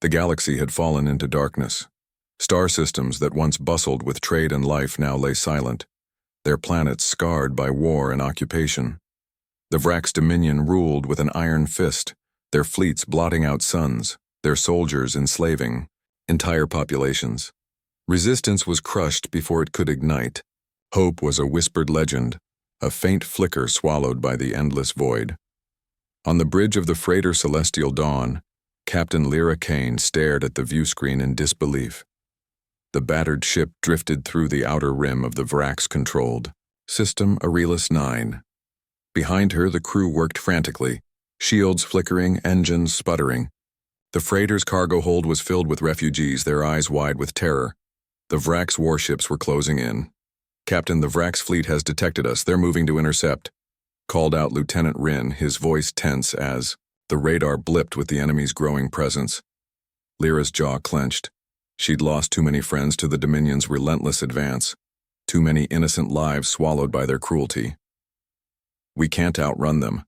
The galaxy had fallen into darkness. Star systems that once bustled with trade and life now lay silent, their planets scarred by war and occupation. The Vrax Dominion ruled with an iron fist, their fleets blotting out suns, their soldiers enslaving entire populations. Resistance was crushed before it could ignite. Hope was a whispered legend, a faint flicker swallowed by the endless void. On the bridge of the freighter Celestial Dawn, Captain Lyra Kane stared at the viewscreen in disbelief. The battered ship drifted through the outer rim of the Vrax-controlled System Aurelius 9. Behind her, the crew worked frantically, shields flickering, engines sputtering. The freighter's cargo hold was filled with refugees, their eyes wide with terror. The Vrax warships were closing in. "Captain, the Vrax fleet has detected us. They're moving to intercept," called out Lieutenant Rin, his voice tense as the radar blipped with the enemy's growing presence. Lyra's jaw clenched. She'd lost too many friends to the Dominion's relentless advance, too many innocent lives swallowed by their cruelty. "We can't outrun them.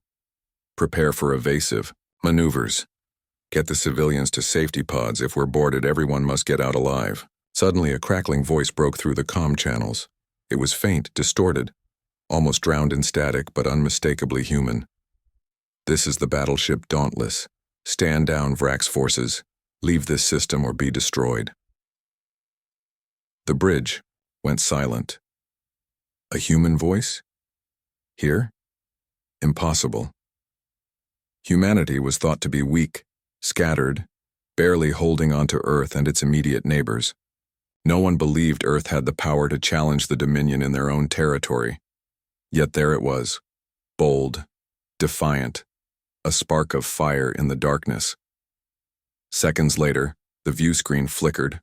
Prepare for evasive maneuvers. Get the civilians to safety pods. If we're boarded, everyone must get out alive." Suddenly, a crackling voice broke through the comm channels. It was faint, distorted, almost drowned in static, but unmistakably human. "This is the battleship Dauntless. Stand down, Vrax forces. Leave this system or be destroyed." The bridge went silent. A human voice? Here? Impossible. Humanity was thought to be weak, scattered, barely holding on to Earth and its immediate neighbors. No one believed Earth had the power to challenge the Dominion in their own territory. Yet there it was, bold, defiant, a spark of fire in the darkness. Seconds later, the viewscreen flickered.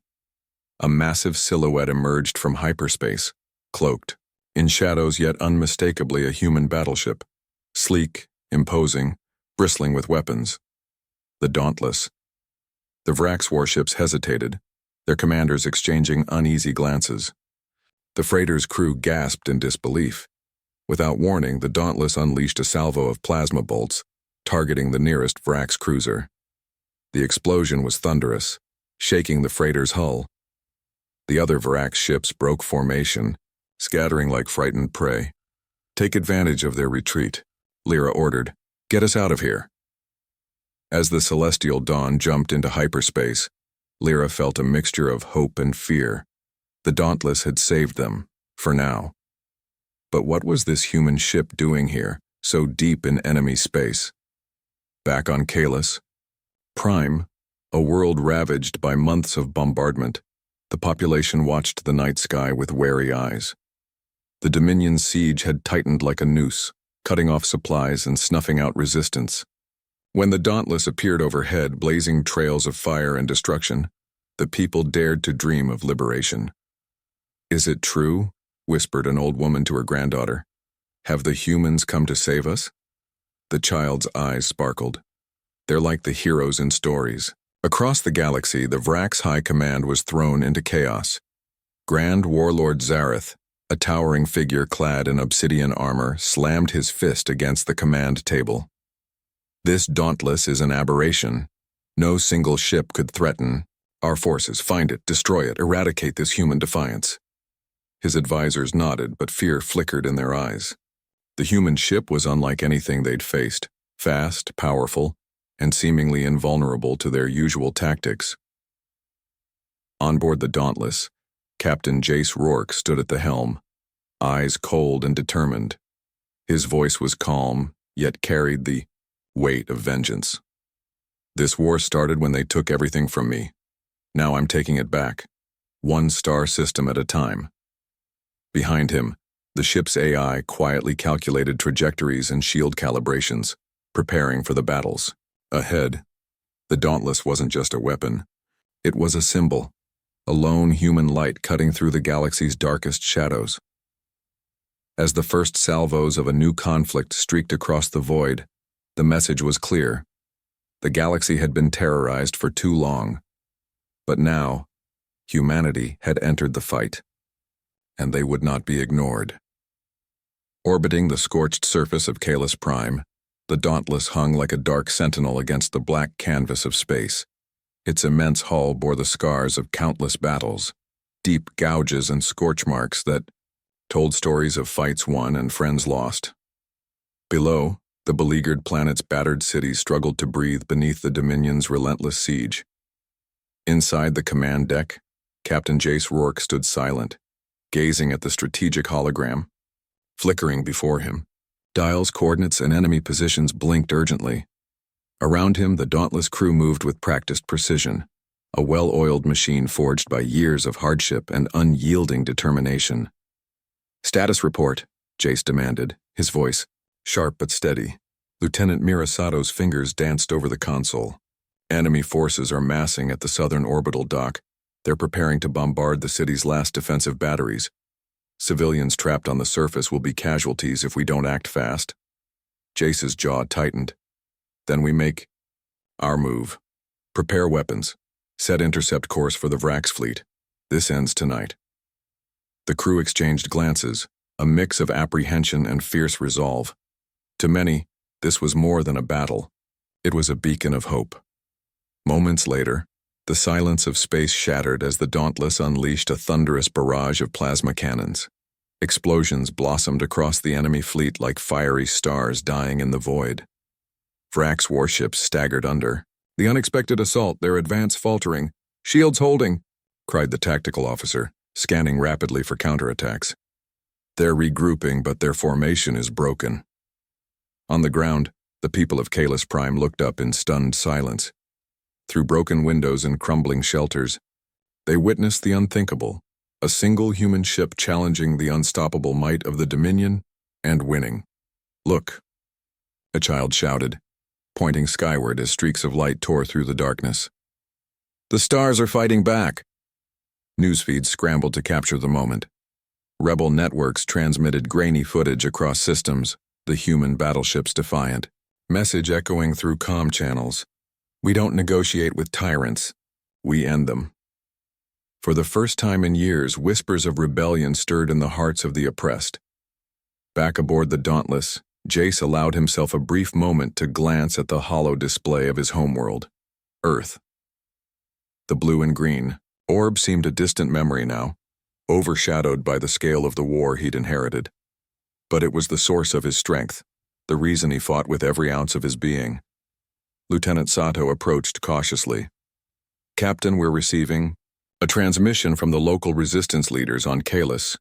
A massive silhouette emerged from hyperspace, cloaked, in shadows yet unmistakably a human battleship, sleek, imposing, bristling with weapons. The Dauntless. The Vrax warships hesitated, their commanders exchanging uneasy glances. The freighter's crew gasped in disbelief. Without warning, the Dauntless unleashed a salvo of plasma bolts, targeting the nearest Vrax cruiser. The explosion was thunderous, shaking the freighter's hull. The other Vrax ships broke formation, scattering like frightened prey. "Take advantage of their retreat," Lyra ordered. "Get us out of here." As the Celestial Dawn jumped into hyperspace, Lyra felt a mixture of hope and fear. The Dauntless had saved them, for now. But what was this human ship doing here, so deep in enemy space? Back on Kalis, Prime, a world ravaged by months of bombardment, the population watched the night sky with wary eyes. The Dominion's siege had tightened like a noose, cutting off supplies and snuffing out resistance. When the Dauntless appeared overhead, blazing trails of fire and destruction, the people dared to dream of liberation. "Is it true?" whispered an old woman to her granddaughter. "Have the humans come to save us?" The child's eyes sparkled. "They're like the heroes in stories." Across the galaxy, the Vrax High Command was thrown into chaos. Grand Warlord Zareth, a towering figure clad in obsidian armor, slammed his fist against the command table. "This Dauntless is an aberration. No single ship could threaten our forces. Find it, destroy it, eradicate this human defiance." His advisors nodded, but fear flickered in their eyes. The human ship was unlike anything they'd faced, fast, powerful, and seemingly invulnerable to their usual tactics. On board the Dauntless, Captain Jace Rourke stood at the helm, eyes cold and determined. His voice was calm, yet carried the weight of vengeance. "This war started when they took everything from me. Now I'm taking it back, one star system at a time." Behind him, the ship's AI quietly calculated trajectories and shield calibrations, preparing for the battles. Ahead, the Dauntless wasn't just a weapon. It was a symbol, a lone human light cutting through the galaxy's darkest shadows. As the first salvos of a new conflict streaked across the void, the message was clear. The galaxy had been terrorized for too long. But now, humanity had entered the fight, and they would not be ignored. Orbiting the scorched surface of Kalis Prime, the Dauntless hung like a dark sentinel against the black canvas of space. Its immense hull bore the scars of countless battles, deep gouges and scorch marks that told stories of fights won and friends lost. Below, the beleaguered planet's battered cities struggled to breathe beneath the Dominion's relentless siege. Inside the command deck, Captain Jace Rourke stood silent, gazing at the strategic hologram, flickering before him. Dials, coordinates, and enemy positions blinked urgently. Around him, the dauntless crew moved with practiced precision, a well-oiled machine forged by years of hardship and unyielding determination. "Status report," Jace demanded, his voice sharp but steady. Lieutenant Mirasato's fingers danced over the console. "Enemy forces are massing at the southern orbital dock. They're preparing to bombard the city's last defensive batteries. Civilians trapped on the surface will be casualties if we don't act fast." Jace's jaw tightened. "Then we make our move. Prepare weapons. Set intercept course for the Vrax fleet. This ends tonight." The crew exchanged glances, a mix of apprehension and fierce resolve. To many, this was more than a battle. It was a beacon of hope. Moments later, the silence of space shattered as the Dauntless unleashed a thunderous barrage of plasma cannons. Explosions blossomed across the enemy fleet like fiery stars dying in the void. Vrax warships staggered under. "The unexpected assault, their advance faltering. Shields holding," cried the tactical officer, scanning rapidly for counterattacks. "They're regrouping, but their formation is broken." On the ground, the people of Kalis Prime looked up in stunned silence. Through broken windows and crumbling shelters, they witnessed the unthinkable, a single human ship challenging the unstoppable might of the Dominion and winning. "Look," a child shouted, pointing skyward as streaks of light tore through the darkness. "The stars are fighting back." Newsfeeds scrambled to capture the moment. Rebel networks transmitted grainy footage across systems, the human battleships defiant. Message echoing through comm channels. "We don't negotiate with tyrants. We end them." For the first time in years, whispers of rebellion stirred in the hearts of the oppressed. Back aboard the Dauntless, Jace allowed himself a brief moment to glance at the hollow display of his homeworld, Earth. The blue and green orb seemed a distant memory now, overshadowed by the scale of the war he'd inherited. But it was the source of his strength, the reason he fought with every ounce of his being. Lieutenant Sato approached cautiously. "Captain, we're receiving a transmission from the local resistance leaders on Kalis.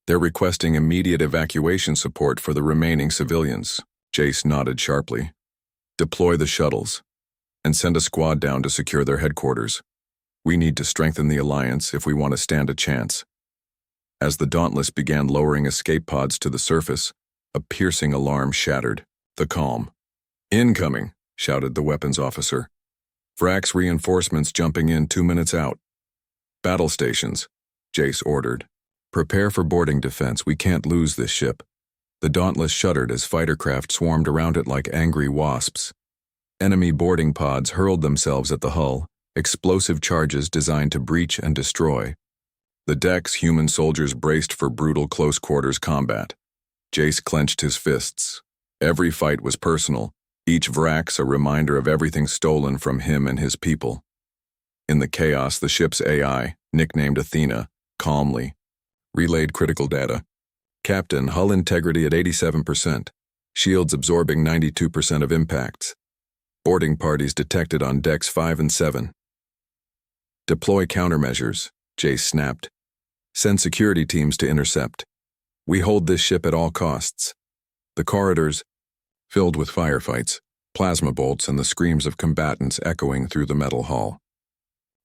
They're requesting immediate evacuation support for the remaining civilians." Jace nodded sharply. "Deploy the shuttles, and send a squad down to secure their headquarters. We need to strengthen the alliance if we want to stand a chance." As the Dauntless began lowering escape pods to the surface, a piercing alarm shattered the calm. "Incoming," shouted the weapons officer. "Vrax reinforcements jumping in 2 minutes out." "Battle stations," Jace ordered. "Prepare for boarding defense. We can't lose this ship." The Dauntless shuddered as fighter craft swarmed around it like angry wasps. Enemy boarding pods hurled themselves at the hull, explosive charges designed to breach and destroy. The deck's human soldiers braced for brutal close-quarters combat. Jace clenched his fists. Every fight was personal, each Vrax a reminder of everything stolen from him and his people. In the chaos, the ship's AI, nicknamed Athena, calmly relayed critical data. "Captain, hull integrity at 87%. Shields absorbing 92% of impacts. Boarding parties detected on decks 5 and 7. "Deploy countermeasures," Jace snapped. "Send security teams to intercept. We hold this ship at all costs." The corridors filled with firefights, plasma bolts, and the screams of combatants echoing through the metal hull.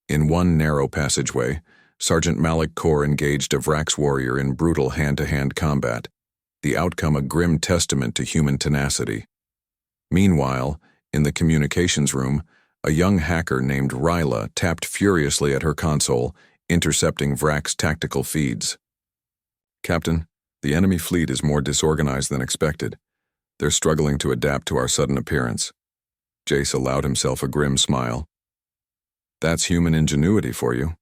In one narrow passageway, Sergeant Malik Kaur engaged a Vrax warrior in brutal hand-to-hand combat, the outcome a grim testament to human tenacity. Meanwhile, in the communications room, a young hacker named Ryla tapped furiously at her console, intercepting Vrax tactical feeds. "Captain, the enemy fleet is more disorganized than expected. They're struggling to adapt to our sudden appearance." Jace allowed himself a grim smile. "That's human ingenuity for you."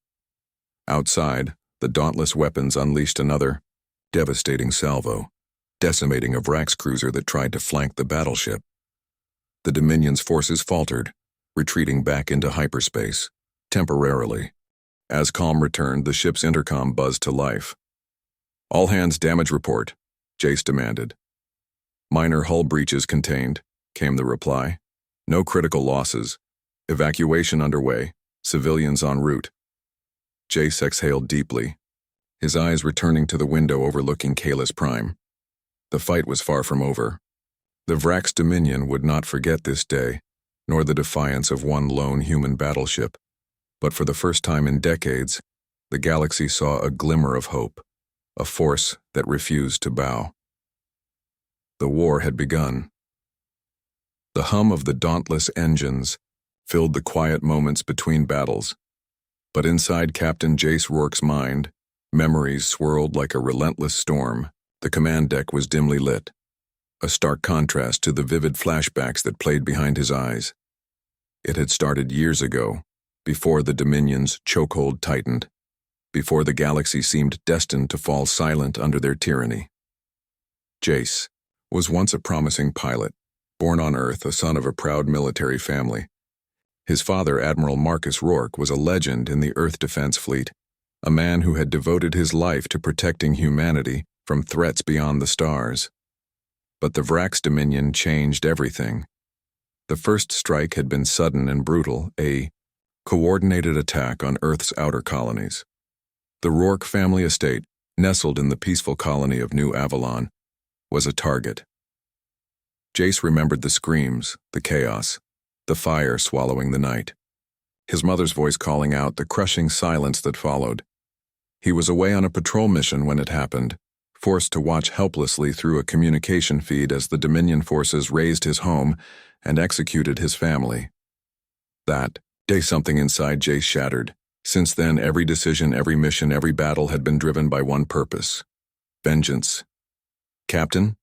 Outside, the Dauntless weapons unleashed another devastating salvo, decimating a Vrax cruiser that tried to flank the battleship. The Dominion's forces faltered, retreating back into hyperspace, temporarily. As calm returned, the ship's intercom buzzed to life. "All hands damage report," Jace demanded. "Minor hull breaches contained," came the reply. "No critical losses. Evacuation underway. Civilians en route." Jace exhaled deeply, his eyes returning to the window overlooking Kalis Prime. The fight was far from over. The Vrax Dominion would not forget this day, nor the defiance of one lone human battleship. But for the first time in decades, the galaxy saw a glimmer of hope, a force that refused to bow. The war had begun. The hum of the dauntless engines filled the quiet moments between battles. But inside Captain Jace Rourke's mind, memories swirled like a relentless storm. The command deck was dimly lit, a stark contrast to the vivid flashbacks that played behind his eyes. It had started years ago, before the Dominion's chokehold tightened, before the galaxy seemed destined to fall silent under their tyranny. Jace was once a promising pilot, born on Earth, a son of a proud military family. His father, Admiral Marcus Rourke, was a legend in the Earth Defense Fleet, a man who had devoted his life to protecting humanity from threats beyond the stars. But the Vrax Dominion changed everything. The first strike had been sudden and brutal, a coordinated attack on Earth's outer colonies. The Rourke family estate, nestled in the peaceful colony of New Avalon, was a target. Jace remembered the screams, the chaos, the fire swallowing the night. His mother's voice calling out, the crushing silence that followed. He was away on a patrol mission when it happened, forced to watch helplessly through a communication feed as the Dominion forces razed his home and executed his family. That day something inside Jace shattered. Since then, every decision, every mission, every battle had been driven by one purpose: vengeance. "Captain?"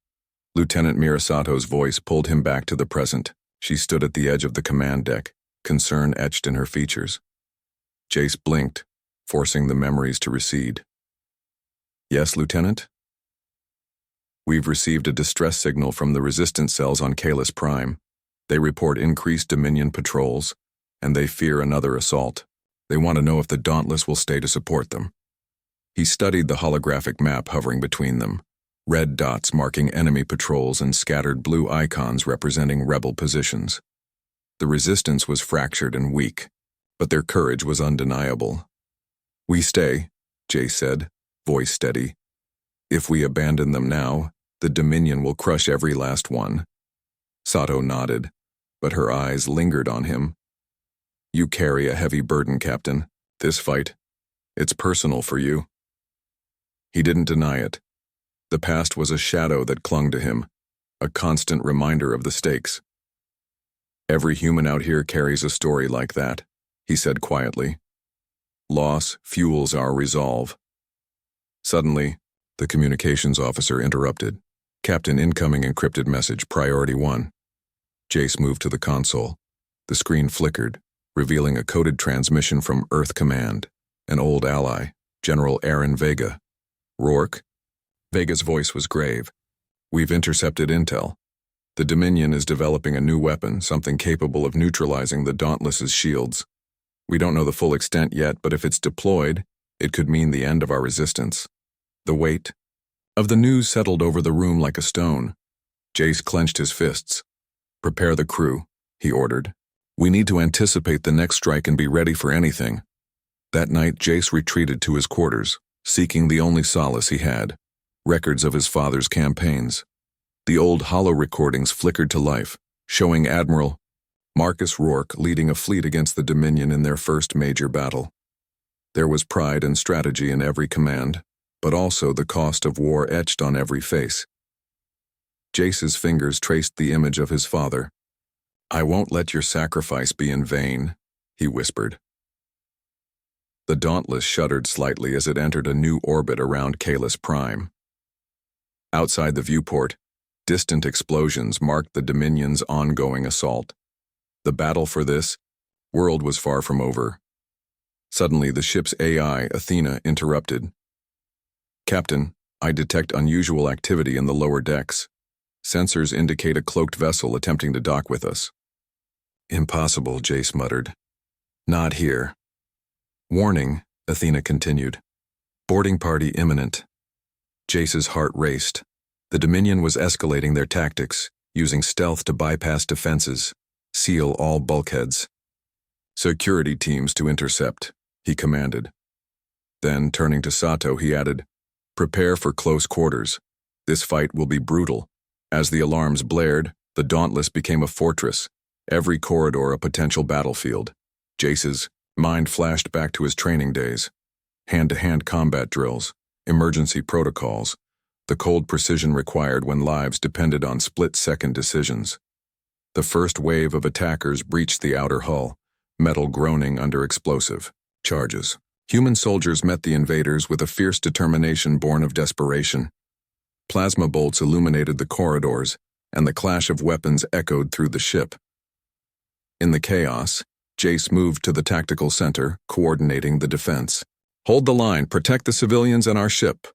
Lieutenant Mirasato's voice pulled him back to the present. She stood at the edge of the command deck, concern etched in her features. Jace blinked, forcing the memories to recede. "Yes, Lieutenant?" "We've received a distress signal from the resistance cells on Kalis Prime. They report increased Dominion patrols, and they fear another assault. They want to know if the Dauntless will stay to support them." He studied the holographic map hovering between them, red dots marking enemy patrols and scattered blue icons representing rebel positions. The resistance was fractured and weak, but their courage was undeniable. "We stay," Jace said, voice steady. "If we abandon them now, the Dominion will crush every last one." Sato nodded, but her eyes lingered on him. "You carry a heavy burden, Captain. This fight, it's personal for you." He didn't deny it. The past was a shadow that clung to him, a constant reminder of the stakes. "Every human out here carries a story like that," he said quietly. "Loss fuels our resolve." Suddenly, the communications officer interrupted. "Captain, incoming encrypted message, priority 1. Jace moved to the console. The screen flickered, revealing a coded transmission from Earth Command, an old ally, General Aaron Vega. "Rourke?" Vega's voice was grave. "We've intercepted intel. The Dominion is developing a new weapon, something capable of neutralizing the Dauntless's shields. We don't know the full extent yet, but if it's deployed, it could mean the end of our resistance." The weight of the news settled over the room like a stone. Jace clenched his fists. "Prepare the crew," he ordered. "We need to anticipate the next strike and be ready for anything." That night, Jace retreated to his quarters, seeking the only solace he had: records of his father's campaigns. The old holo recordings flickered to life, showing Admiral Marcus Rourke leading a fleet against the Dominion in their first major battle. There was pride and strategy in every command, but also the cost of war etched on every face. Jace's fingers traced the image of his father. "I won't let your sacrifice be in vain," he whispered. The Dauntless shuddered slightly as it entered a new orbit around Kalis Prime. Outside the viewport, distant explosions marked the Dominion's ongoing assault. The battle for this world was far from over. Suddenly, the ship's AI, Athena, interrupted. "Captain, I detect unusual activity in the lower decks. Sensors indicate a cloaked vessel attempting to dock with us." Impossible, Jace muttered. Not here. Warning, Athena continued. Boarding party imminent. Jace's heart raced. The Dominion was escalating their tactics, using stealth to bypass defenses, seal all bulkheads. Security teams to intercept, he commanded. Then, turning to Sato, he added, Prepare for close quarters. This fight will be brutal. As the alarms blared, the Dauntless became a fortress, every corridor a potential battlefield. Jace's mind flashed back to his training days. Hand-to-hand combat drills, emergency protocols, the cold precision required when lives depended on split-second decisions. The first wave of attackers breached the outer hull, metal groaning under explosive charges. Human soldiers met the invaders with a fierce determination born of desperation. Plasma bolts illuminated the corridors, and the clash of weapons echoed through the ship. In the chaos, Jace moved to the tactical center, coordinating the defense. Hold the line, protect the civilians and our ship.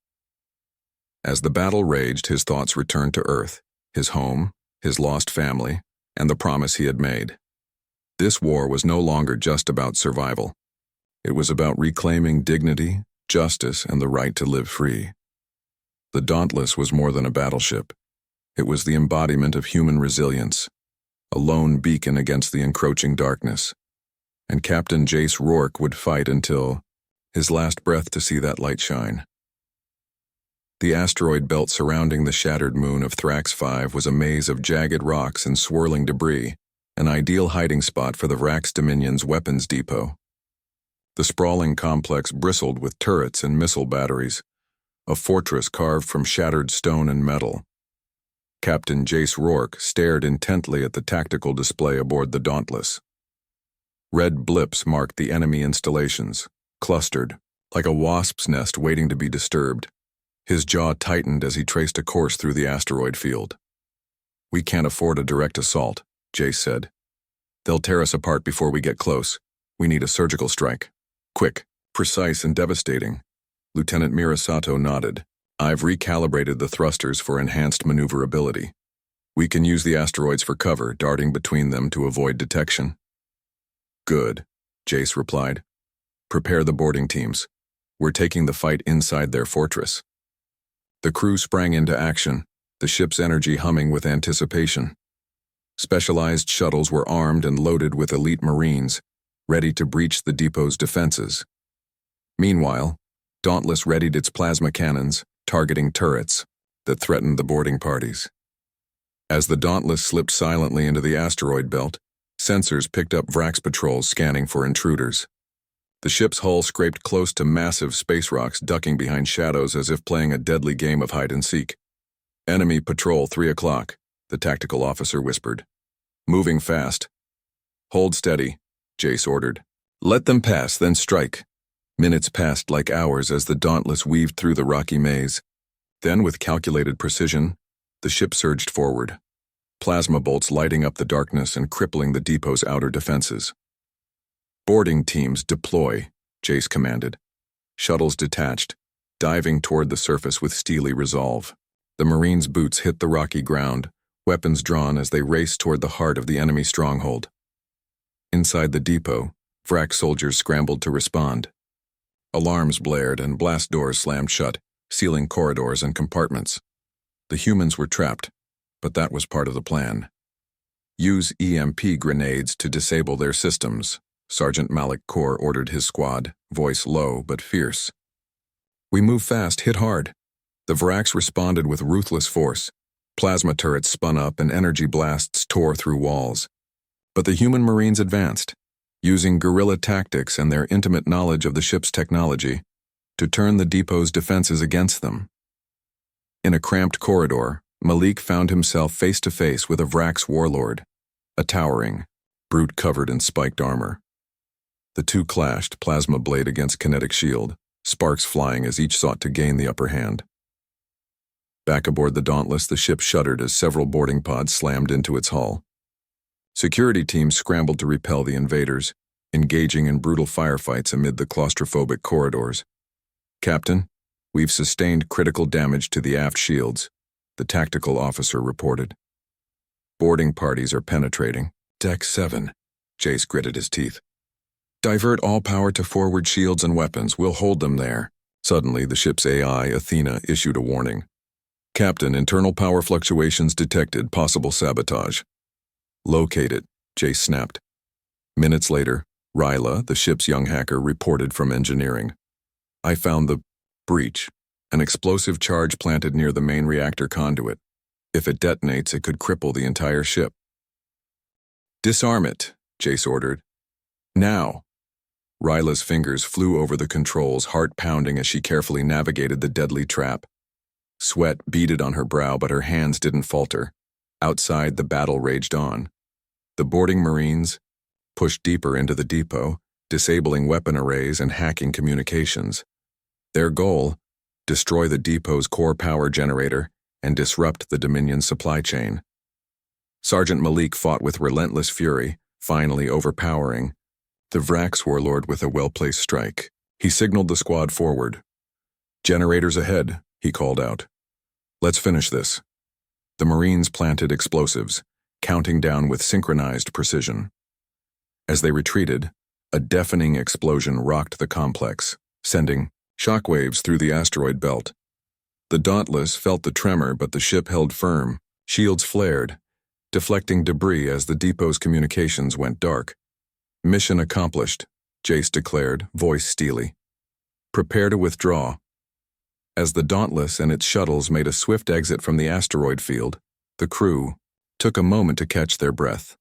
As the battle raged, his thoughts returned to Earth, his home, his lost family, and the promise he had made. This war was no longer just about survival. It was about reclaiming dignity, justice, and the right to live free. The Dauntless was more than a battleship. It was the embodiment of human resilience, a lone beacon against the encroaching darkness. And Captain Jace Rourke would fight until his last breath to see that light shine. The asteroid belt surrounding the shattered moon of Thrax V was a maze of jagged rocks and swirling debris, an ideal hiding spot for the Vrax Dominion's weapons depot. The sprawling complex bristled with turrets and missile batteries, a fortress carved from shattered stone and metal. Captain Jace Rourke stared intently at the tactical display aboard the Dauntless. Red blips marked the enemy installations, clustered, like a wasp's nest waiting to be disturbed. His jaw tightened as he traced a course through the asteroid field. We can't afford a direct assault, Jace said. They'll tear us apart before we get close. We need a surgical strike. Quick, precise, and devastating. Lieutenant Mirasato nodded. I've recalibrated the thrusters for enhanced maneuverability. We can use the asteroids for cover, darting between them to avoid detection. Good, Jace replied. Prepare the boarding teams. We're taking the fight inside their fortress. The crew sprang into action, the ship's energy humming with anticipation. Specialized shuttles were armed and loaded with elite Marines, ready to breach the depot's defenses. Meanwhile, Dauntless readied its plasma cannons, targeting turrets that threatened the boarding parties. As the Dauntless slipped silently into the asteroid belt, sensors picked up Vrax patrols scanning for intruders. The ship's hull scraped close to massive space rocks ducking behind shadows as if playing a deadly game of hide-and-seek. Enemy patrol 3 o'clock, the tactical officer whispered. Moving fast. Hold steady, Jace ordered. Let them pass, then strike. Minutes passed like hours as the Dauntless weaved through the rocky maze. Then, with calculated precision, the ship surged forward, plasma bolts lighting up the darkness and crippling the depot's outer defenses. Boarding teams deploy, Jace commanded. Shuttles detached, diving toward the surface with steely resolve. The Marines' boots hit the rocky ground, weapons drawn as they raced toward the heart of the enemy stronghold. Inside the depot, Vrax soldiers scrambled to respond. Alarms blared and blast doors slammed shut, sealing corridors and compartments. The humans were trapped, but that was part of the plan. Use EMP grenades to disable their systems, Sergeant Malik Kaur ordered his squad, voice low but fierce. We move fast, hit hard. The Vrax responded with ruthless force. Plasma turrets spun up and energy blasts tore through walls. But the human Marines advanced, using guerrilla tactics and their intimate knowledge of the ship's technology to turn the depot's defenses against them. In a cramped corridor, Malik found himself face-to-face with a Vrax warlord, a towering brute covered in spiked armor. The two clashed, plasma blade against kinetic shield, sparks flying as each sought to gain the upper hand. Back aboard the Dauntless, the ship shuddered as several boarding pods slammed into its hull. Security teams scrambled to repel the invaders, engaging in brutal firefights amid the claustrophobic corridors. Captain, we've sustained critical damage to the aft shields, the tactical officer reported. Boarding parties are penetrating. Deck 7, Jace gritted his teeth. Divert all power to forward shields and weapons. We'll hold them there. Suddenly, the ship's AI, Athena, issued a warning. Captain, internal power fluctuations detected. Possible sabotage. Locate it, Jace snapped. Minutes later, Ryla, the ship's young hacker, reported from engineering. I found the breach, an explosive charge planted near the main reactor conduit. If it detonates, it could cripple the entire ship. Disarm it, Jace ordered. Now. Ryla's fingers flew over the controls, heart pounding as she carefully navigated the deadly trap. Sweat beaded on her brow, but her hands didn't falter. Outside, the battle raged on. The boarding Marines pushed deeper into the depot, disabling weapon arrays and hacking communications. Their goal, destroy the depot's core power generator and disrupt the Dominion's supply chain. Sergeant Malik fought with relentless fury, finally overpowering the Vrax warlord with a well-placed strike. He signaled the squad forward. Generators ahead, he called out. Let's finish this. The Marines planted explosives, counting down with synchronized precision. As they retreated, a deafening explosion rocked the complex, sending shockwaves through the asteroid belt. The Dauntless felt the tremor, but the ship held firm. Shields flared, deflecting debris as the depot's communications went dark. Mission accomplished, Jace declared, voice steely. Prepare to withdraw. As the Dauntless and its shuttles made a swift exit from the asteroid field, the crew took a moment to catch their breath.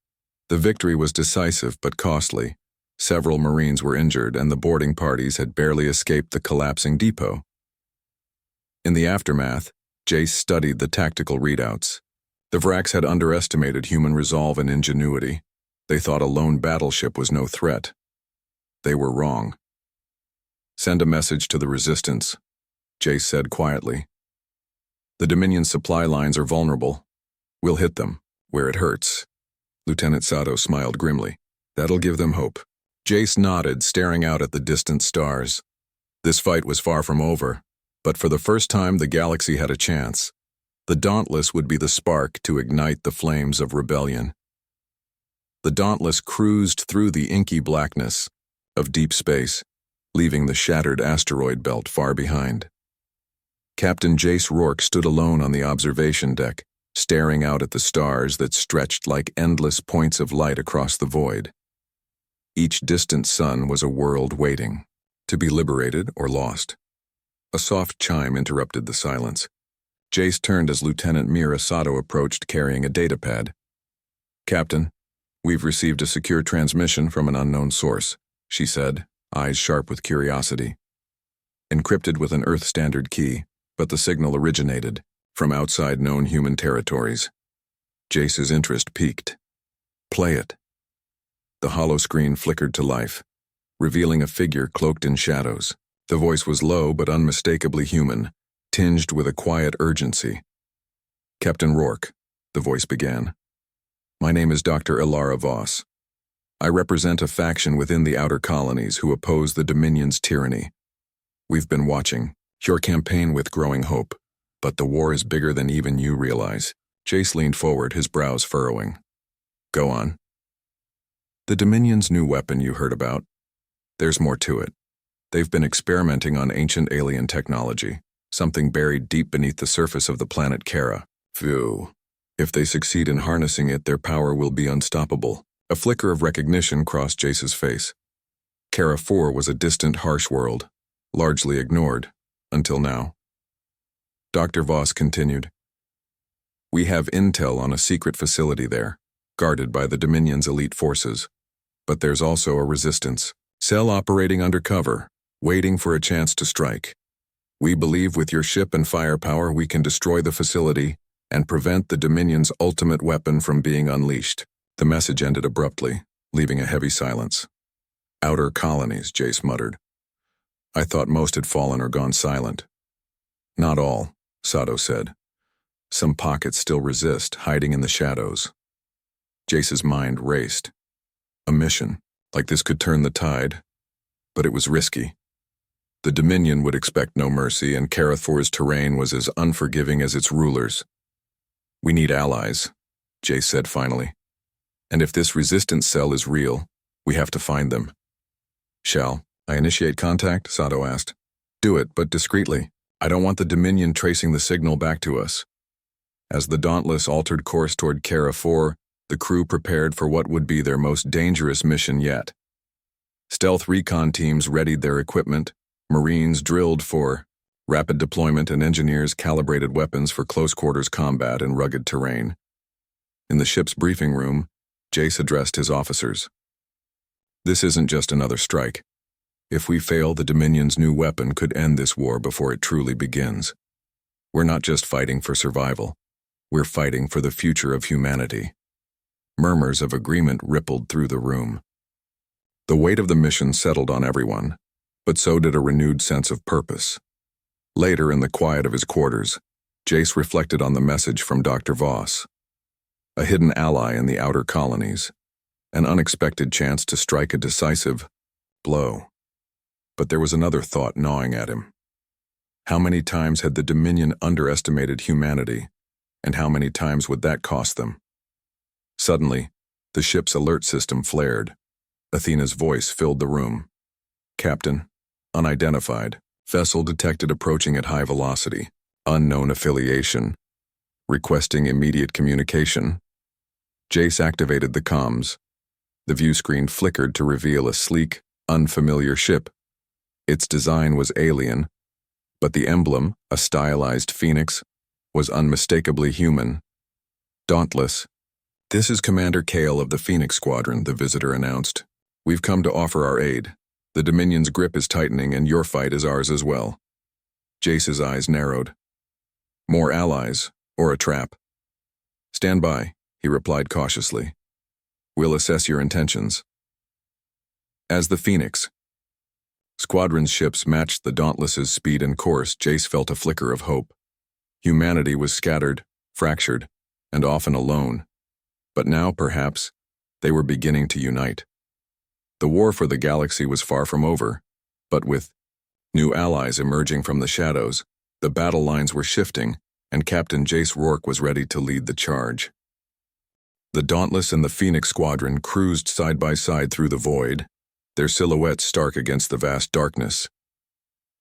The victory was decisive but costly. Several Marines were injured, and the boarding parties had barely escaped the collapsing depot. In the aftermath, Jace studied the tactical readouts. The Vrax had underestimated human resolve and ingenuity. They thought a lone battleship was no threat. They were wrong. Send a message to the Resistance, Jace said quietly. The Dominion's supply lines are vulnerable. We'll hit them, where it hurts. Lieutenant Sato smiled grimly. That'll give them hope. Jace nodded, staring out at the distant stars. This fight was far from over, but for the first time the galaxy had a chance. The Dauntless would be the spark to ignite the flames of rebellion. The Dauntless cruised through the inky blackness of deep space, leaving the shattered asteroid belt far behind. Captain Jace Rourke stood alone on the observation deck, staring out at the stars that stretched like endless points of light across the void. Each distant sun was a world waiting, to be liberated or lost. A soft chime interrupted the silence. Jace turned as Lieutenant Mira Sato approached, carrying a datapad. Captain, we've received a secure transmission from an unknown source, she said, eyes sharp with curiosity. Encrypted with an Earth-standard key, but the signal originated from outside known human territories. Jace's interest piqued. Play it. The hollow screen flickered to life, revealing a figure cloaked in shadows. The voice was low but unmistakably human, tinged with a quiet urgency. Captain Rourke, the voice began. My name is Dr. Ilara Voss. I represent a faction within the outer colonies who oppose the Dominion's tyranny. We've been watching your campaign with growing hope, but the war is bigger than even you realize. Jace leaned forward, his brows furrowing. Go on. The Dominion's new weapon you heard about. There's more to it. They've been experimenting on ancient alien technology, something buried deep beneath the surface of the planet Kara. Phew. If they succeed in harnessing it, their power will be unstoppable. A flicker of recognition crossed Jace's face. Kara 4 was a distant, harsh world, largely ignored, until now. Dr. Voss continued. We have intel on a secret facility there, guarded by the Dominion's elite forces. But there's also a resistance, cell operating undercover, waiting for a chance to strike. We believe with your ship and firepower we can destroy the facility and prevent the Dominion's ultimate weapon from being unleashed. The message ended abruptly, leaving a heavy silence. Outer colonies, Jace muttered. I thought most had fallen or gone silent. Not all, Sato said. Some pockets still resist, hiding in the shadows. Jace's mind raced. A mission, like this could turn the tide, but it was risky. The Dominion would expect no mercy, and Karathor's terrain was as unforgiving as its rulers. We need allies, Jace said finally. And if this resistance cell is real, we have to find them. Shall I initiate contact? Sato asked. Do it, but discreetly. I don't want the Dominion tracing the signal back to us. As the Dauntless altered course toward Kara 4, the crew prepared for what would be their most dangerous mission yet. Stealth recon teams readied their equipment, Marines drilled for rapid deployment, and engineers calibrated weapons for close-quarters combat in rugged terrain. In the ship's briefing room, Jace addressed his officers. This isn't just another strike. If we fail, the Dominion's new weapon could end this war before it truly begins. We're not just fighting for survival. We're fighting for the future of humanity. Murmurs of agreement rippled through the room. The weight of the mission settled on everyone, but so did a renewed sense of purpose. Later, in the quiet of his quarters, Jace reflected on the message from Dr. Voss. A hidden ally in the outer colonies, an unexpected chance to strike a decisive blow. But there was another thought gnawing at him. How many times had the Dominion underestimated humanity, and how many times would that cost them? Suddenly, the ship's alert system flared. Athena's voice filled the room. Captain, unidentified, vessel detected approaching at high velocity, unknown affiliation, requesting immediate communication. Jace activated the comms. The view screen flickered to reveal a sleek, unfamiliar ship. Its design was alien, but the emblem, a stylized phoenix, was unmistakably human. Dauntless. This is Commander Kale of the Phoenix Squadron, the visitor announced. We've come to offer our aid. The Dominion's grip is tightening, and your fight is ours as well. Jace's eyes narrowed. More allies, or a trap? Stand by, he replied cautiously. We'll assess your intentions. As the Phoenix Squadron's ships matched the Dauntless's speed and course, Jace felt a flicker of hope. Humanity was scattered, fractured, and often alone. But now, perhaps, they were beginning to unite. The war for the galaxy was far from over, but with new allies emerging from the shadows, the battle lines were shifting, and Captain Jace Rourke was ready to lead the charge. The Dauntless and the Phoenix Squadron cruised side by side through the void, their silhouettes stark against the vast darkness.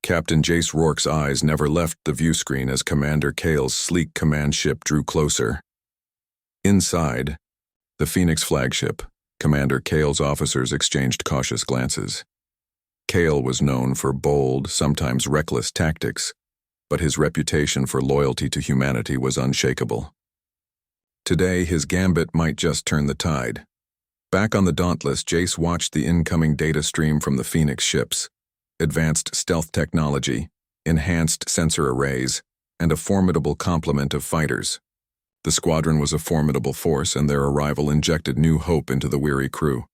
Captain Jace Rourke's eyes never left the view screen as Commander Kale's sleek command ship drew closer. Inside, the Phoenix flagship, Commander Kale's officers exchanged cautious glances. Kale was known for bold, sometimes reckless tactics, but his reputation for loyalty to humanity was unshakable. Today, his gambit might just turn the tide. Back on the Dauntless, Jace watched the incoming data stream from the Phoenix ships. Advanced stealth technology, enhanced sensor arrays, and a formidable complement of fighters. The squadron was a formidable force, and their arrival injected new hope into the weary crew.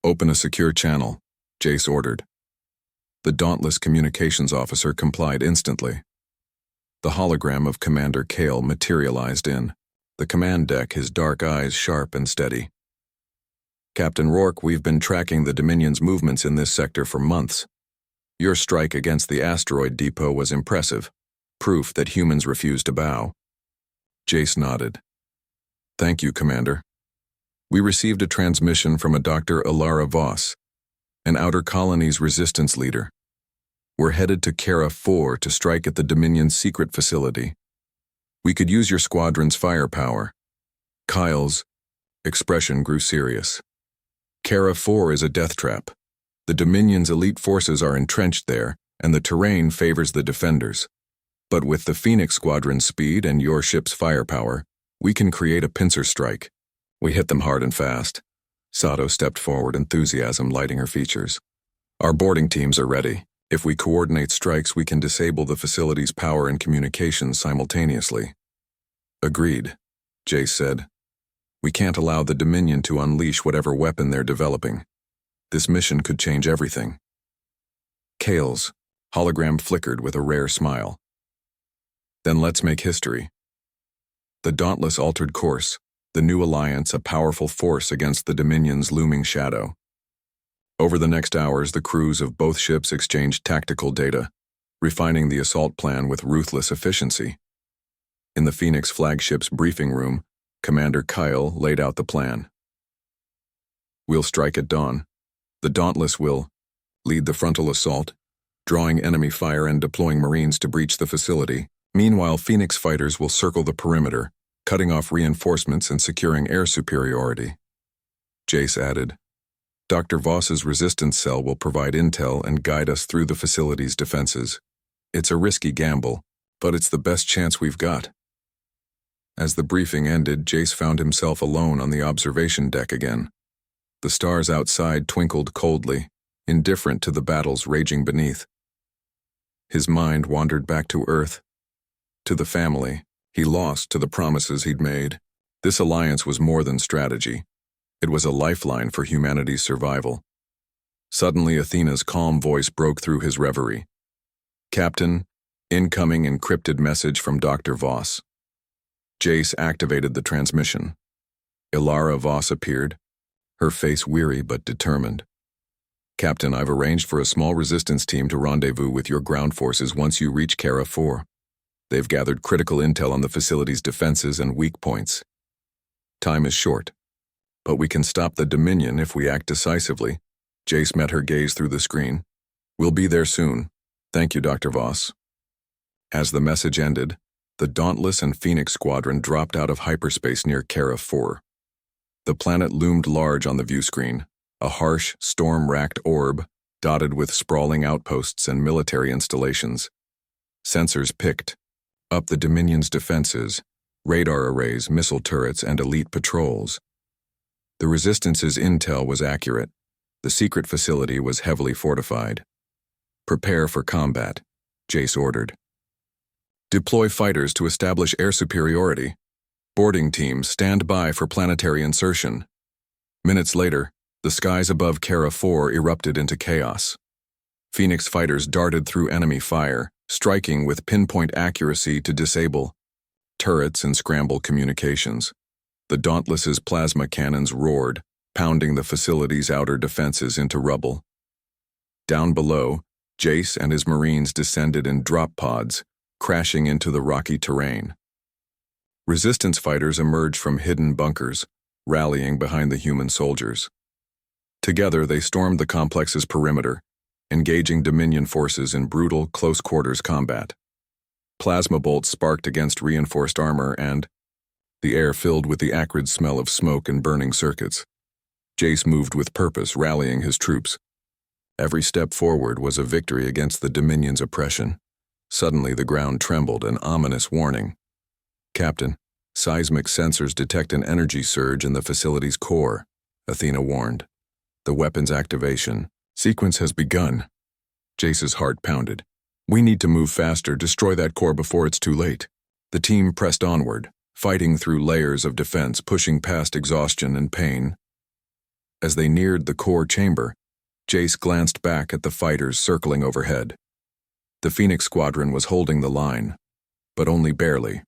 Open a secure channel, Jace ordered. The Dauntless communications officer complied instantly. The hologram of Commander Kale materialized in the command deck, his dark eyes sharp and steady. Captain Rourke, we've been tracking the Dominion's movements in this sector for months. Your strike against the asteroid depot was impressive, proof that humans refuse to bow. Jace nodded. Thank you, Commander. We received a transmission from a Dr. Ilara Voss, an Outer Colonies resistance leader. We're headed to Kara 4 to strike at the Dominion's secret facility. We could use your squadron's firepower. Kyle's expression grew serious. Kara 4 is a death trap. The Dominion's elite forces are entrenched there, and the terrain favors the defenders. But with the Phoenix Squadron's speed and your ship's firepower, we can create a pincer strike. We hit them hard and fast. Sato stepped forward, enthusiasm lighting her features. Our boarding teams are ready. If we coordinate strikes, we can disable the facility's power and communications simultaneously. Agreed, Jace said. We can't allow the Dominion to unleash whatever weapon they're developing. This mission could change everything. Kale's hologram flickered with a rare smile. Then let's make history. The Dauntless altered course, the new alliance a powerful force against the Dominion's looming shadow. Over the next hours, the crews of both ships exchanged tactical data, refining the assault plan with ruthless efficiency. In the Phoenix flagship's briefing room, Commander Kyle laid out the plan. We'll strike at dawn. The Dauntless will lead the frontal assault, drawing enemy fire and deploying Marines to breach the facility. Meanwhile, Phoenix fighters will circle the perimeter, cutting off reinforcements and securing air superiority. Jace added, Dr. Voss's resistance cell will provide intel and guide us through the facility's defenses. It's a risky gamble, but it's the best chance we've got. As the briefing ended, Jace found himself alone on the observation deck again. The stars outside twinkled coldly, indifferent to the battles raging beneath. His mind wandered back to Earth, to the family he lost, to the promises he'd made. This alliance was more than strategy. It was a lifeline for humanity's survival. Suddenly, Athena's calm voice broke through his reverie. Captain, incoming encrypted message from Dr. Voss. Jace activated the transmission. Ilara Voss appeared, her face weary but determined. Captain, I've arranged for a small resistance team to rendezvous with your ground forces once you reach Kara 4. They've gathered critical intel on the facility's defenses and weak points. Time is short, but we can stop the Dominion if we act decisively. Jace met her gaze through the screen. We'll be there soon. Thank you, Dr. Voss. As the message ended, the Dauntless and Phoenix Squadron dropped out of hyperspace near Kara 4. The planet loomed large on the view screen, a harsh, storm-racked orb, dotted with sprawling outposts and military installations. Sensors picked up the Dominion's defenses, radar arrays, missile turrets, and elite patrols. The Resistance's intel was accurate. The secret facility was heavily fortified. Prepare for combat, Jace ordered. Deploy fighters to establish air superiority. Boarding teams stand by for planetary insertion. Minutes later, the skies above Kara 4 erupted into chaos. Phoenix fighters darted through enemy fire, striking with pinpoint accuracy to disable turrets and scramble communications. The Dauntless's plasma cannons roared, pounding the facility's outer defenses into rubble. Down below, Jace and his Marines descended in drop pods, crashing into the rocky terrain. Resistance fighters emerged from hidden bunkers, rallying behind the human soldiers. Together, they stormed the complex's perimeter, engaging Dominion forces in brutal, close-quarters combat. Plasma bolts sparked against reinforced armor and the air filled with the acrid smell of smoke and burning circuits. Jace moved with purpose, rallying his troops. Every step forward was a victory against the Dominion's oppression. Suddenly, the ground trembled, an ominous warning. Captain, seismic sensors detect an energy surge in the facility's core, Athena warned. The weapon's activation sequence has begun. Jace's heart pounded. We need to move faster, destroy that core before it's too late. The team pressed onward, fighting through layers of defense, pushing past exhaustion and pain. As they neared the core chamber, Jace glanced back at the fighters circling overhead. The Phoenix Squadron was holding the line, but only barely.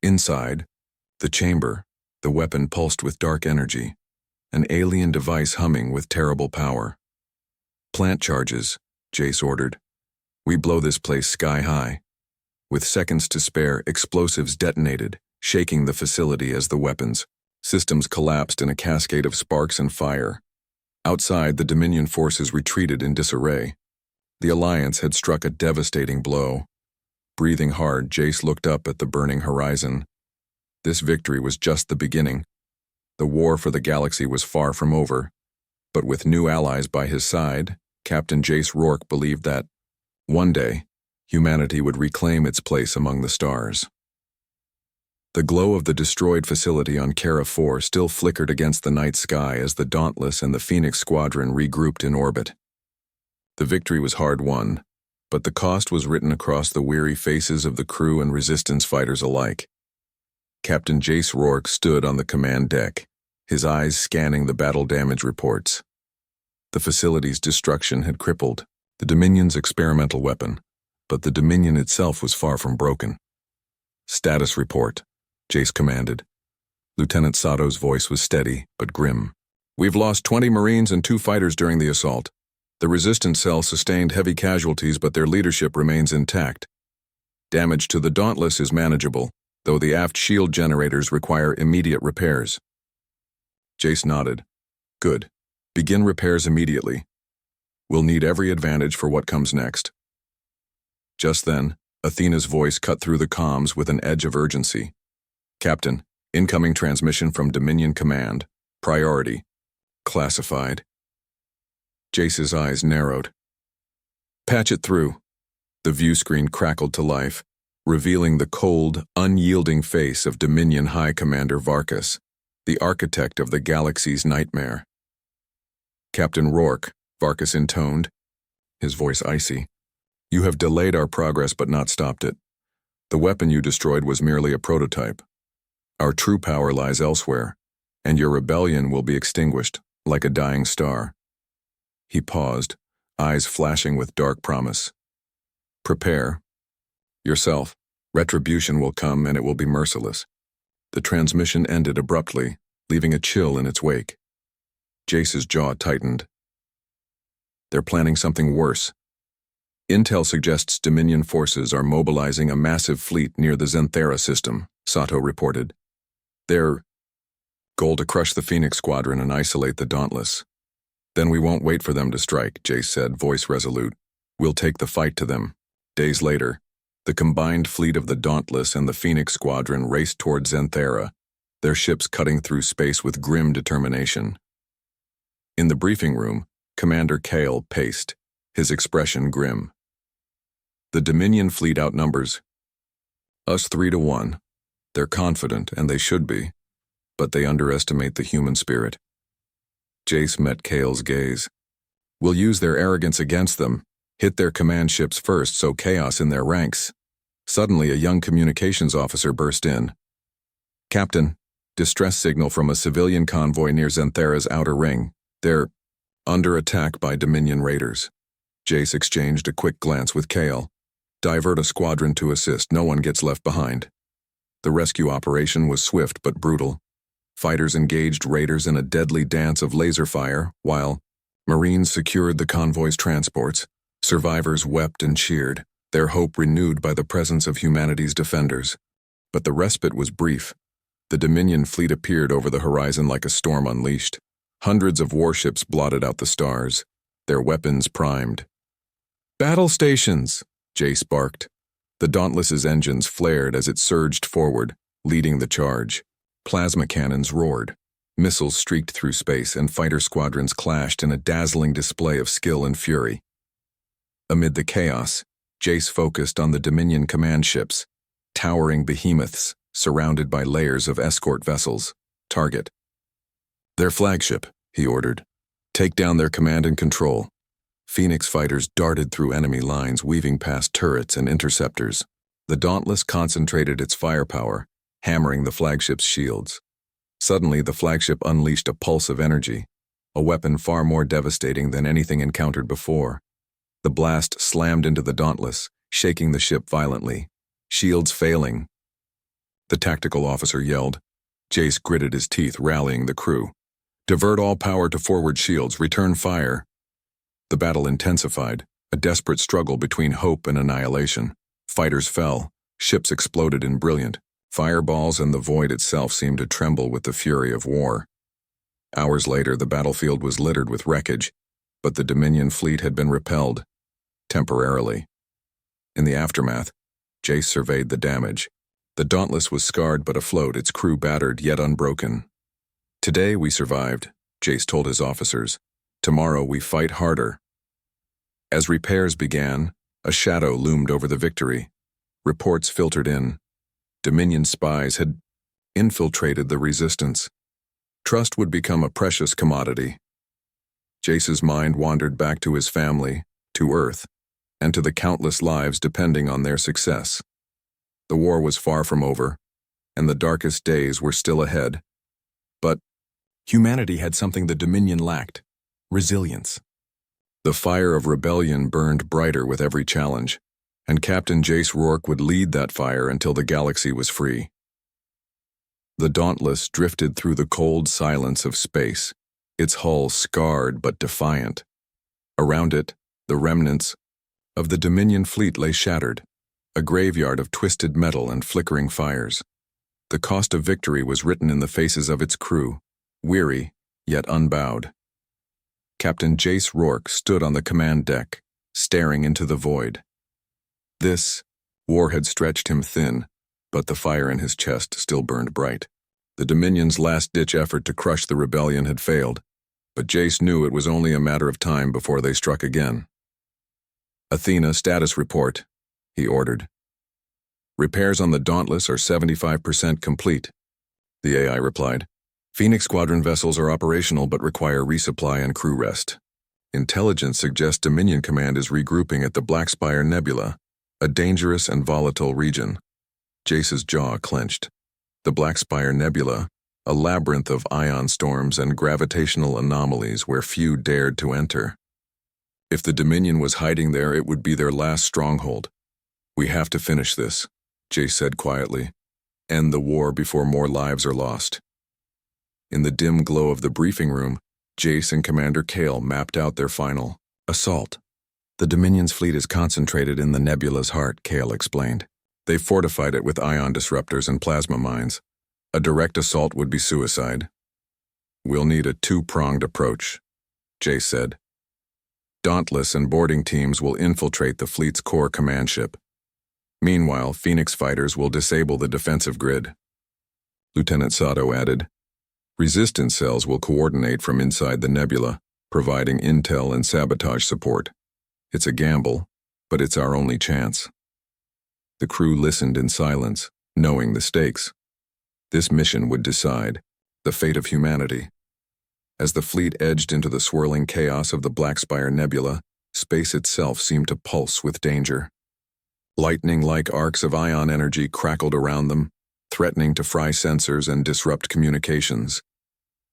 Inside the chamber, the weapon pulsed with dark energy, an alien device humming with terrible power. Plant charges, Jace ordered. We blow this place sky high. With seconds to spare, explosives detonated, shaking the facility as the weapons' systems collapsed in a cascade of sparks and fire. Outside, the Dominion forces retreated in disarray. The Alliance had struck a devastating blow. Breathing hard, Jace looked up at the burning horizon. This victory was just the beginning. The war for the galaxy was far from over, but with new allies by his side, Captain Jace Rourke believed that, one day, humanity would reclaim its place among the stars. The glow of the destroyed facility on Kara 4 still flickered against the night sky as the Dauntless and the Phoenix Squadron regrouped in orbit. The victory was hard won, but the cost was written across the weary faces of the crew and resistance fighters alike. Captain Jace Rourke stood on the command deck, his eyes scanning the battle damage reports. The facility's destruction had crippled the Dominion's experimental weapon, but the Dominion itself was far from broken. Status report, Jace commanded. Lieutenant Sato's voice was steady, but grim. We've lost 20 Marines and 2 fighters during the assault. The resistance cell sustained heavy casualties, but their leadership remains intact. Damage to the Dauntless is manageable, though the aft shield generators require immediate repairs. Jace nodded. Good. Begin repairs immediately. We'll need every advantage for what comes next. Just then, Athena's voice cut through the comms with an edge of urgency. Captain, incoming transmission from Dominion Command. Priority. Classified. Jace's eyes narrowed. Patch it through. The view screen crackled to life, revealing the cold, unyielding face of Dominion High Commander Varkas, the architect of the galaxy's nightmare. Captain Rourke, Varkas intoned, his voice icy. You have delayed our progress but not stopped it. The weapon you destroyed was merely a prototype. Our true power lies elsewhere, and your rebellion will be extinguished, like a dying star. He paused, eyes flashing with dark promise. Prepare. Yourself. Retribution will come and it will be merciless. The transmission ended abruptly, leaving a chill in its wake. Jace's jaw tightened. They're planning something worse. Intel suggests Dominion forces are mobilizing a massive fleet near the Xanthera system, Sato reported. Their goal to crush the Phoenix Squadron and isolate the Dauntless. Then we won't wait for them to strike, Jace said, voice resolute. We'll take the fight to them. Days later, the combined fleet of the Dauntless and the Phoenix Squadron raced toward Xanthera, their ships cutting through space with grim determination. In the briefing room, Commander Kale paced, his expression grim. The Dominion fleet outnumbers us 3-1. They're confident, and they should be, but they underestimate the human spirit. Jace met Kale's gaze. We'll use their arrogance against them, hit their command ships first, sow chaos in their ranks. Suddenly, a young communications officer burst in. Captain, distress signal from a civilian convoy near Xanthera's outer ring. They're under attack by Dominion raiders. Jace exchanged a quick glance with Kale. Divert a squadron to assist, no one gets left behind. The rescue operation was swift but brutal. Fighters engaged raiders in a deadly dance of laser fire, while Marines secured the convoy's transports. Survivors wept and cheered, their hope renewed by the presence of humanity's defenders. But the respite was brief. The Dominion fleet appeared over the horizon like a storm unleashed. Hundreds of warships blotted out the stars, their weapons primed. Battle stations, Jace barked. The Dauntless's engines flared as it surged forward, leading the charge. Plasma cannons roared. Missiles streaked through space, and fighter squadrons clashed in a dazzling display of skill and fury. Amid the chaos, Jace focused on the Dominion command ships, towering behemoths surrounded by layers of escort vessels. Target. Their flagship, he ordered. Take down their command and control. Phoenix fighters darted through enemy lines, weaving past turrets and interceptors. The Dauntless concentrated its firepower, hammering the flagship's shields. Suddenly, the flagship unleashed a pulse of energy, a weapon far more devastating than anything encountered before. The blast slammed into the Dauntless, shaking the ship violently, shields failing. The tactical officer yelled. Jace gritted his teeth, rallying the crew. Divert all power to forward shields, return fire. The battle intensified, a desperate struggle between hope and annihilation. Fighters fell, ships exploded in brilliant fireballs, and the void itself seemed to tremble with the fury of war. Hours later, the battlefield was littered with wreckage, but the Dominion fleet had been repelled, temporarily. In the aftermath, Jace surveyed the damage. The Dauntless was scarred but afloat, its crew battered yet unbroken. Today we survived, Jace told his officers. Tomorrow we fight harder. As repairs began, a shadow loomed over the victory. Reports filtered in. Dominion spies had infiltrated the resistance. Trust would become a precious commodity. Jace's mind wandered back to his family, to Earth, and to the countless lives depending on their success. The war was far from over, and the darkest days were still ahead. But humanity had something the Dominion lacked: resilience. The fire of rebellion burned brighter with every challenge, and Captain Jace Rourke would lead that fire until the galaxy was free. The Dauntless drifted through the cold silence of space, its hull scarred but defiant. Around it, the remnants of the Dominion fleet lay shattered, a graveyard of twisted metal and flickering fires. The cost of victory was written in the faces of its crew, weary yet unbowed. Captain Jace Rourke stood on the command deck, staring into the void. War had stretched him thin, but the fire in his chest still burned bright. The Dominion's last-ditch effort to crush the rebellion had failed, but Jace knew it was only a matter of time before they struck again. "Athena, status report," he ordered. "Repairs on the Dauntless are 75% complete," the AI replied. "Phoenix Squadron vessels are operational but require resupply and crew rest. Intelligence suggests Dominion Command is regrouping at the Blackspire Nebula, a dangerous and volatile region." Jace's jaw clenched. The Blackspire Nebula, a labyrinth of ion storms and gravitational anomalies where few dared to enter. If the Dominion was hiding there, it would be their last stronghold. "We have to finish this," Jace said quietly. "End the war before more lives are lost." In the dim glow of the briefing room, Jace and Commander Kale mapped out their final assault. "The Dominion's fleet is concentrated in the nebula's heart," Kale explained. "They fortified it with ion disruptors and plasma mines. A direct assault would be suicide." "We'll need a two-pronged approach," Jace said. "Dauntless and boarding teams will infiltrate the fleet's core command ship. Meanwhile, Phoenix fighters will disable the defensive grid." Lieutenant Sato added, "Resistance cells will coordinate from inside the nebula, providing intel and sabotage support. It's a gamble, but it's our only chance." The crew listened in silence, knowing the stakes. This mission would decide the fate of humanity. As the fleet edged into the swirling chaos of the Blackspire Nebula, space itself seemed to pulse with danger. Lightning-like arcs of ion energy crackled around them, threatening to fry sensors and disrupt communications.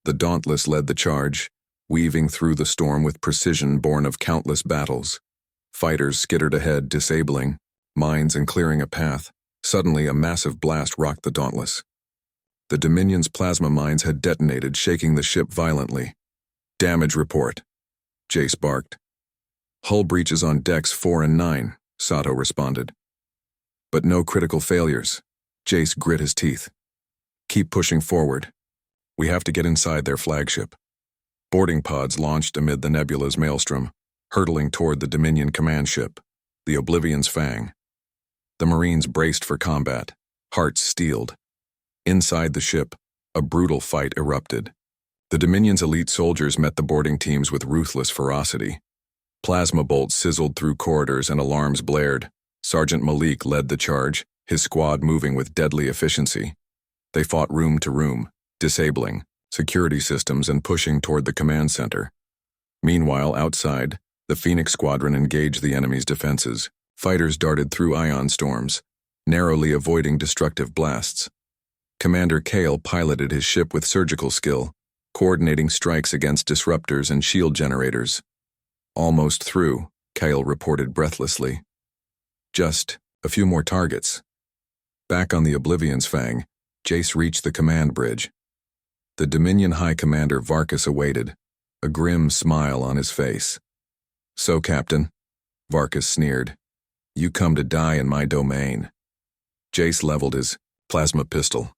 The Dauntless led the charge, weaving through the storm with precision born of countless battles. Fighters skittered ahead, disabling mines and clearing a path. Suddenly, a massive blast rocked the Dauntless. The Dominion's plasma mines had detonated, shaking the ship violently. "Damage report," Jace barked. "Hull breaches on decks 4 and 9, Sato responded. "But no critical failures." Jace grit his teeth. "Keep pushing forward. We have to get inside their flagship." Boarding pods launched amid the nebula's maelstrom, hurtling toward the Dominion command ship, the Oblivion's Fang. The Marines braced for combat, hearts steeled. Inside the ship, a brutal fight erupted. The Dominion's elite soldiers met the boarding teams with ruthless ferocity. Plasma bolts sizzled through corridors and alarms blared. Sergeant Malik led the charge, his squad moving with deadly efficiency. They fought room to room, disabling security systems and pushing toward the command center. Meanwhile, outside, the Phoenix Squadron engaged the enemy's defenses. Fighters darted through ion storms, narrowly avoiding destructive blasts. Commander Kale piloted his ship with surgical skill, coordinating strikes against disruptors and shield generators. "Almost through," Kale reported breathlessly. "Just a few more targets." Back on the Oblivion's Fang, Jace reached the command bridge. The Dominion High Commander Varkas awaited, a grim smile on his face. "So, Captain," Varkas sneered, "you come to die in my domain." Jace leveled his plasma pistol.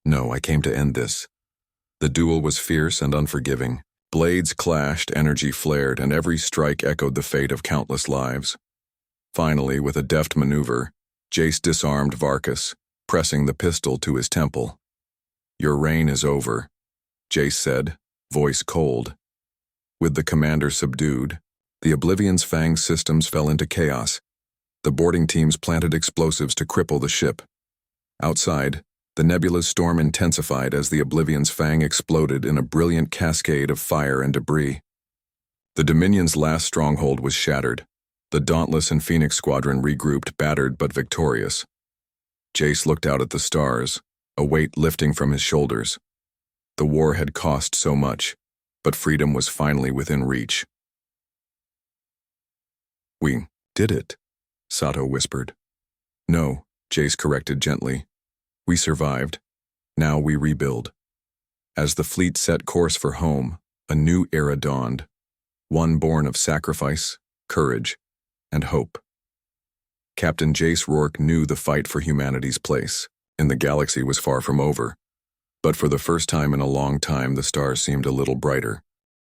"No, I came to end this." The duel was fierce and unforgiving. Blades clashed, energy flared, and every strike echoed the fate of countless lives. Finally, with a deft maneuver, Jace disarmed Varkas, pressing the pistol to his temple. "Your reign is over," Jace said, voice cold. With the commander subdued, the Oblivion's Fang systems fell into chaos. The boarding teams planted explosives to cripple the ship. Outside, the nebula's storm intensified as the Oblivion's Fang exploded in a brilliant cascade of fire and debris. The Dominion's last stronghold was shattered. The Dauntless and Phoenix Squadron regrouped, battered but victorious. Jace looked out at the stars, a weight lifting from his shoulders. The war had cost so much, but freedom was finally within reach. "We did it," Sato whispered. "No," Jace corrected gently. "We survived. Now we rebuild." As the fleet set course for home, a new era dawned, one born of sacrifice, courage, and hope. Captain Jace Rourke knew the fight for humanity's place in the galaxy was far from over, but for the first time in a long time the stars seemed a little brighter.